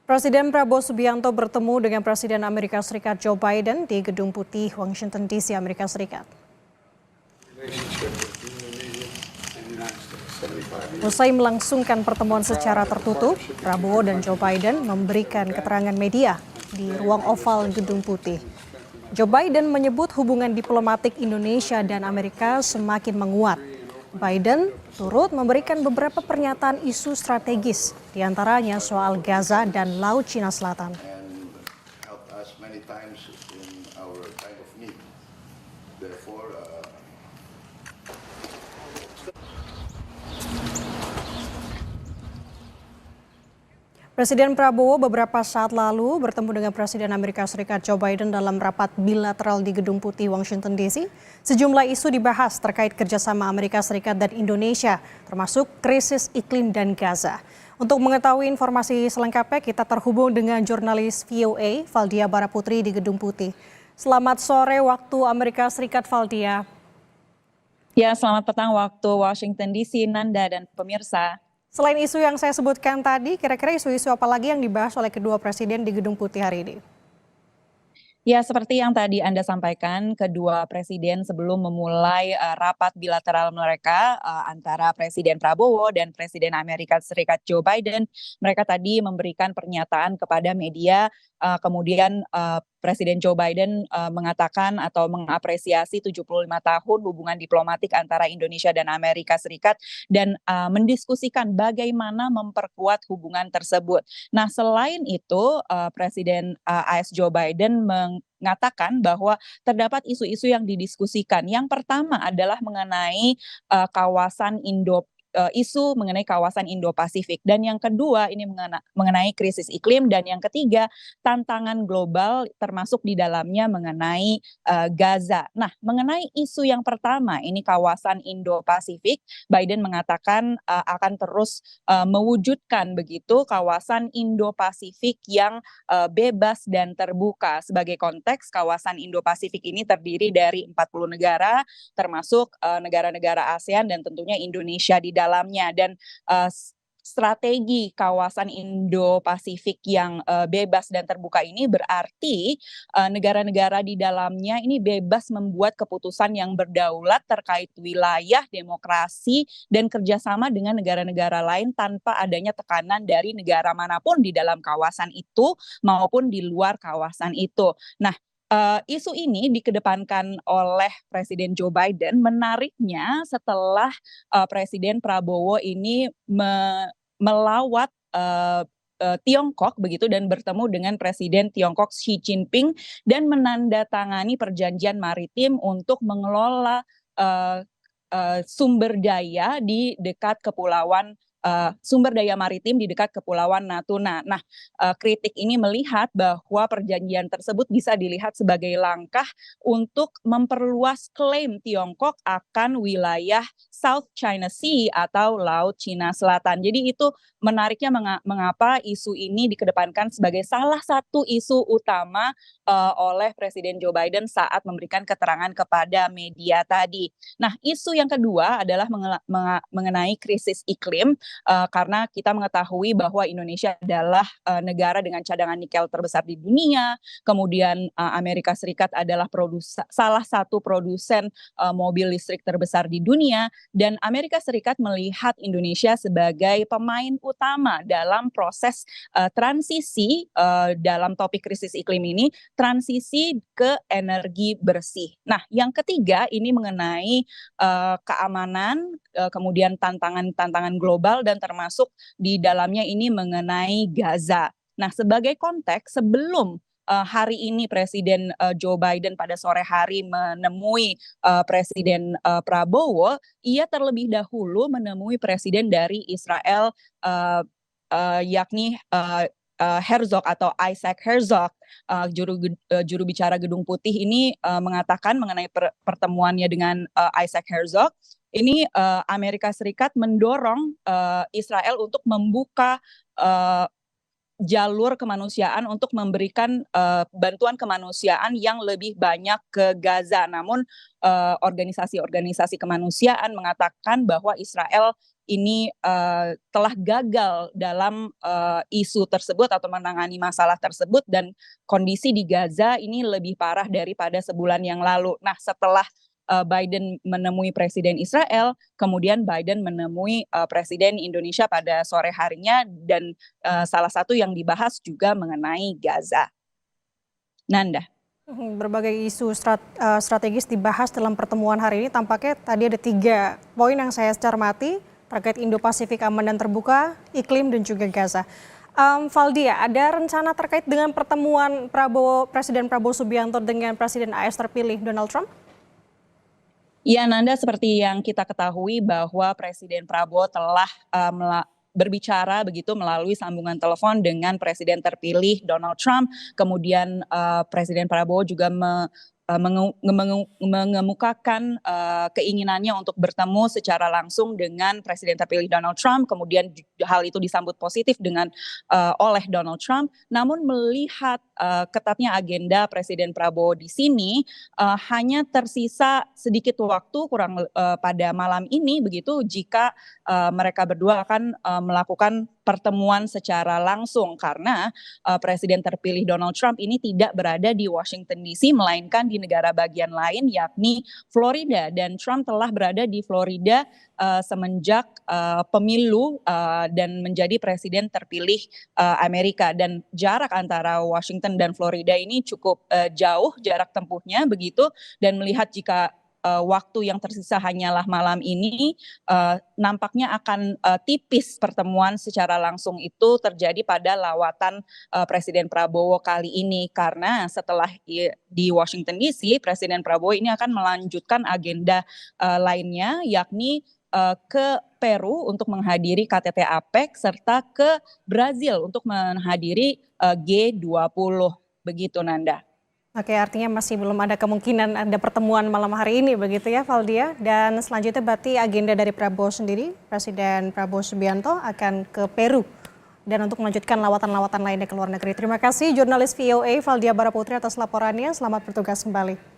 Presiden Prabowo Subianto bertemu dengan Presiden Amerika Serikat Joe Biden di Gedung Putih, Washington DC, Amerika Serikat. Usai melangsungkan pertemuan secara tertutup, Prabowo dan Joe Biden memberikan keterangan media di ruang oval Gedung Putih. Joe Biden menyebut hubungan diplomatik Indonesia dan Amerika semakin menguat. Biden turut memberikan beberapa pernyataan isu strategis, diantaranya soal Gaza dan Laut Cina Selatan. Presiden Prabowo beberapa saat lalu bertemu dengan Presiden Amerika Serikat Joe Biden dalam rapat bilateral di Gedung Putih, Washington DC. Sejumlah isu dibahas terkait kerjasama Amerika Serikat dan Indonesia, termasuk krisis iklim dan Gaza. Untuk mengetahui informasi selengkapnya, kita terhubung dengan jurnalis VOA, Valdia Baraputri di Gedung Putih. Selamat sore waktu Amerika Serikat, Valdia. Ya, selamat petang waktu Washington DC, Nanda dan pemirsa. Selain isu yang saya sebutkan tadi, kira-kira isu-isu apa lagi yang dibahas oleh kedua presiden di Gedung Putih hari ini? Ya, seperti yang tadi Anda sampaikan, kedua presiden sebelum memulai rapat bilateral mereka antara Presiden Prabowo dan Presiden Amerika Serikat Joe Biden, mereka tadi memberikan pernyataan kepada media, kemudian Presiden Joe Biden mengatakan atau mengapresiasi 75 tahun hubungan diplomatik antara Indonesia dan Amerika Serikat dan mendiskusikan bagaimana memperkuat hubungan tersebut. Nah, selain itu Presiden AS Joe Biden mengatakan bahwa terdapat isu-isu yang didiskusikan. Yang pertama adalah mengenai isu mengenai kawasan Indo-Pasifik, dan yang kedua ini mengenai krisis iklim, dan yang ketiga tantangan global termasuk di dalamnya mengenai Gaza. Nah, mengenai isu yang pertama ini kawasan Indo-Pasifik, Biden mengatakan akan terus mewujudkan begitu kawasan Indo-Pasifik yang bebas dan terbuka. Sebagai konteks, kawasan Indo-Pasifik ini terdiri dari 40 negara termasuk negara-negara ASEAN dan tentunya Indonesia di dalamnya, dan strategi kawasan Indo-Pasifik yang bebas dan terbuka ini berarti negara-negara di dalamnya ini bebas membuat keputusan yang berdaulat terkait wilayah, demokrasi, dan kerjasama dengan negara-negara lain tanpa adanya tekanan dari negara manapun di dalam kawasan itu maupun di luar kawasan itu. Nah, isu ini dikedepankan oleh Presiden Joe Biden. Menariknya setelah Presiden Prabowo ini melawat Tiongkok begitu dan bertemu dengan Presiden Tiongkok Xi Jinping dan menandatangani perjanjian maritim untuk mengelola sumber daya di dekat kepulauan sumber daya maritim di dekat Kepulauan Natuna. Nah, kritik ini melihat bahwa perjanjian tersebut bisa dilihat sebagai langkah untuk memperluas klaim Tiongkok akan wilayah South China Sea atau Laut Cina Selatan. Jadi itu menariknya mengapa isu ini dikedepankan sebagai salah satu isu utama oleh Presiden Joe Biden saat memberikan keterangan kepada media tadi. Nah, isu yang kedua adalah mengenai krisis iklim. Karena kita mengetahui bahwa Indonesia adalah negara dengan cadangan nikel terbesar di dunia, kemudian Amerika Serikat adalah salah satu produsen mobil listrik terbesar di dunia, dan Amerika Serikat melihat Indonesia sebagai pemain utama dalam proses transisi dalam topik krisis iklim ini, transisi ke energi bersih. Nah, yang ketiga ini mengenai keamanan, kemudian tantangan global, dan termasuk di dalamnya ini mengenai Gaza. Nah, sebagai konteks, sebelum hari ini Presiden Joe Biden pada sore hari menemui Presiden Prabowo, ia terlebih dahulu menemui Presiden dari Israel, yakni Herzog atau Isaac Herzog, juru bicara Gedung Putih ini mengatakan mengenai pertemuannya dengan Isaac Herzog. Ini Amerika Serikat mendorong Israel untuk membuka jalur kemanusiaan untuk memberikan bantuan kemanusiaan yang lebih banyak ke Gaza. Namun organisasi-organisasi kemanusiaan mengatakan bahwa Israel ini telah gagal dalam isu tersebut atau menangani masalah tersebut, dan kondisi di Gaza ini lebih parah daripada sebulan yang lalu. Nah, setelah Biden menemui Presiden Israel, kemudian Biden menemui Presiden Indonesia pada sore harinya, dan salah satu yang dibahas juga mengenai Gaza. Nanda. Berbagai isu strategis dibahas dalam pertemuan hari ini. Tampaknya tadi ada 3 poin yang saya cermati terkait Indo-Pasifik aman dan terbuka, iklim, dan juga Gaza. Valdia, ada rencana terkait dengan pertemuan Presiden Prabowo Subianto dengan Presiden AS terpilih Donald Trump? Ya, Nanda, seperti yang kita ketahui bahwa Presiden Prabowo telah berbicara begitu melalui sambungan telepon dengan Presiden terpilih Donald Trump. Kemudian Presiden Prabowo juga mengemukakan keinginannya untuk bertemu secara langsung dengan Presiden terpilih Donald Trump. Kemudian hal itu disambut positif oleh Donald Trump. Namun melihat ketatnya agenda Presiden Prabowo di sini, hanya tersisa sedikit waktu pada malam ini begitu jika mereka berdua akan melakukan pertemuan secara langsung, karena Presiden terpilih Donald Trump ini tidak berada di Washington DC melainkan di negara bagian lain yakni Florida, dan Trump telah berada di Florida semenjak pemilu dan menjadi presiden terpilih Amerika, dan jarak antara Washington dan Florida ini cukup jauh jarak tempuhnya begitu, dan melihat jika waktu yang tersisa hanyalah malam ini, nampaknya akan tipis pertemuan secara langsung itu terjadi pada lawatan Presiden Prabowo kali ini, karena setelah di Washington DC, Presiden Prabowo ini akan melanjutkan agenda lainnya, yakni ke Peru untuk menghadiri KTT APEC serta ke Brazil untuk menghadiri G20, begitu Nanda. Oke, artinya masih belum ada kemungkinan ada pertemuan malam hari ini begitu ya, Valdia. Dan selanjutnya berarti agenda dari Prabowo sendiri, Presiden Prabowo Subianto akan ke Peru dan untuk melanjutkan lawatan-lawatan lainnya ke luar negeri. Terima kasih jurnalis VOA Valdia Baraputri atas laporannya. Selamat bertugas kembali.